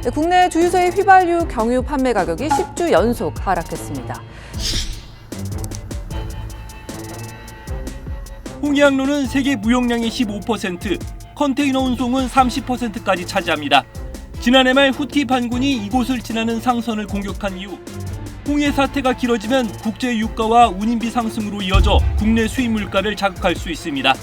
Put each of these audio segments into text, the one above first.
국내 주유소의 휘발유 경유 판매 가격이 10주 연속 하락했습니다. 홍해항로는 세계 무역량의 15%, 컨테이너 운송은 30%까지 차지합니다. 지난해 말 후티 반군이 이곳을 지나는 상선을 공격한 이후 홍해 사태가 길어지면 국제 유가와 운임비 상승으로 이어져 국내 수입 물가를 자극할 수 있습니다.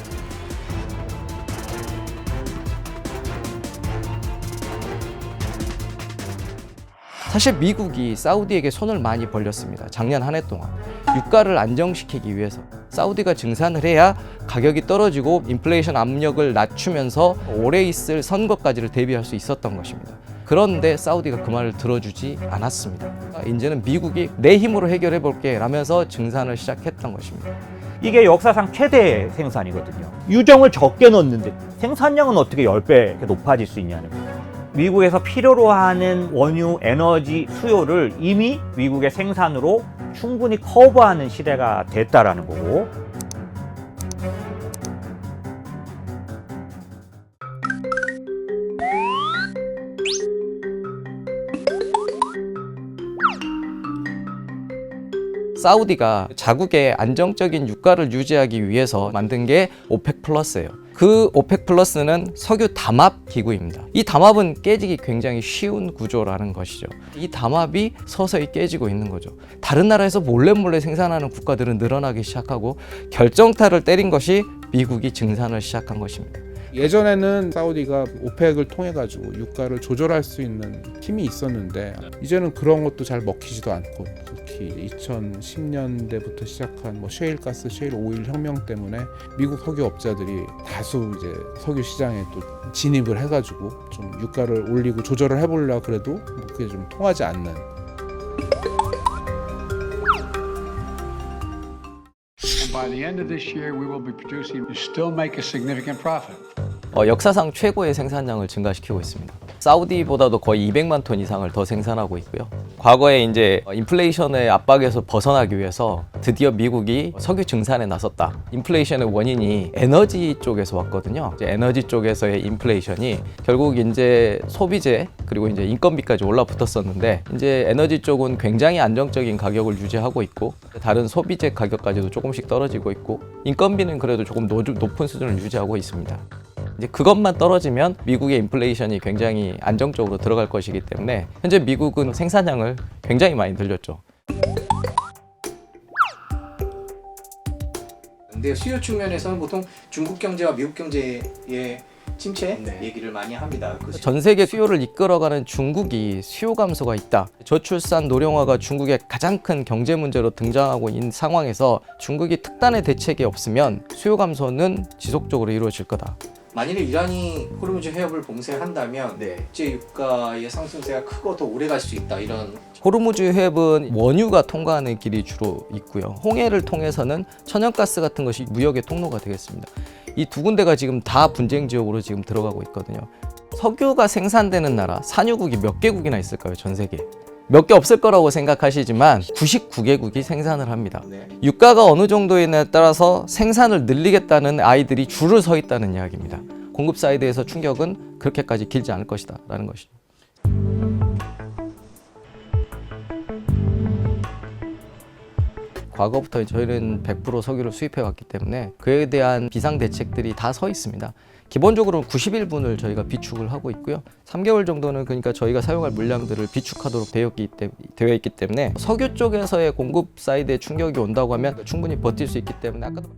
사실 미국이 사우디에게 손을 많이 벌렸습니다. 작년 한 해 동안. 유가를 안정시키기 위해서 사우디가 증산을 해야 가격이 떨어지고 인플레이션 압력을 낮추면서 오래 있을 선거까지를 대비할 수 있었던 것입니다. 그런데 사우디가 그 말을 들어주지 않았습니다. 이제는 미국이 내 힘으로 해결해 볼게 라면서 증산을 시작했던 것입니다. 이게 역사상 최대 생산이거든요. 유정을 적게 넣었는데 생산량은 어떻게 10배 높아질 수 있냐는 거예요. 미국에서 필요로 하는 원유, 에너지 수요를 이미 미국의 생산으로 충분히 커버하는 시대가 됐다라는 거고. 사우디가 자국의 안정적인 유가를 유지하기 위해서 만든 게 오펙 플러스예요. 그 오펙 플러스는 석유 담합 기구입니다. 이 담합은 깨지기 굉장히 쉬운 구조라는 것이죠. 이 담합이 서서히 깨지고 있는 거죠. 다른 나라에서 몰래 생산하는 국가들은 늘어나기 시작하고 결정타를 때린 것이 미국이 증산을 시작한 것입니다. 예전에는 사우디가 오펙을 통해 가지고 유가를 조절할 수 있는 힘이 있었는데 이제는 그런 것도 잘 먹히지도 않고, 특히 2010년대부터 시작한 셰일가스, 셰일 오일 혁명 때문에 미국 석유업자들이 다수 이제 석유 시장에 또 진입을 해가지고 좀 유가를 올리고 조절을 해보려고 그래도 그게 좀 통하지 않는. By the end of this year, we will be producing, still make a significant profit. 역사상 최고의 생산량을 증가시키고 있습니다. 사우디보다도 거의 200만 톤 이상을 더 생산하고 있고요. 과거에 이제 인플레이션의 압박에서 벗어나기 위해서 드디어 미국이 석유 증산에 나섰다. 인플레이션의 원인이 에너지 쪽에서 왔거든요. 이제 에너지 쪽에서의 인플레이션이 결국 이제 소비재 그리고 이제 인건비까지 올라붙었었는데, 이제 에너지 쪽은 굉장히 안정적인 가격을 유지하고 있고 다른 소비재 가격까지도 조금씩 떨어지고 있고 인건비는 그래도 조금 높은 수준을 유지하고 있습니다. 이제 그것만 떨어지면 미국의 인플레이션이 굉장히 안정적으로 들어갈 것이기 때문에 현재 미국은 생산량을 굉장히 많이 늘렸죠. 근데 수요 측면에서는 보통 중국 경제와 미국 경제의 침체 얘기를 많이 합니다. 전 세계 수요를 이끌어가는 중국이 수요 감소가 있다. 저출산 노령화가 중국의 가장 큰 경제 문제로 등장하고 있는 상황에서 중국이 특단의 대책이 없으면 수요 감소는 지속적으로 이루어질 거다. 만일에 이란이 호르무즈 해협을 봉쇄한다면 국제 유가의 상승세가 크고 더 오래 갈 수 있다, 이런. 호르무즈 해협은 원유가 통과하는 길이 주로 있고요. 홍해를 통해서는 천연가스 같은 것이 무역의 통로가 되겠습니다. 이 두 군데가 지금 다 분쟁 지역으로 지금 들어가고 있거든요. 석유가 생산되는 나라, 산유국이 몇 개국이나 있을까요, 전 세계에? 몇 개 없을 거라고 생각하시지만 99개국이 생산을 합니다. 유가가 어느 정도이냐에 따라서 생산을 늘리겠다는 아이들이 줄을 서 있다는 이야기입니다. 공급 사이드에서 충격은 그렇게까지 길지 않을 것이다 라는 것이죠. 과거부터 저희는 100% 석유를 수입해 왔기 때문에 그에 대한 비상 대책들이 다 서 있습니다. 기본적으로 90일분을 저희가 비축을 하고 있고요. 3개월 정도는 그러니까 저희가 사용할 물량들을 비축하도록 되어 있기 때문에 석유 쪽에서의 공급 사이드에 충격이 온다고 하면 충분히 버틸 수 있기 때문에 아까도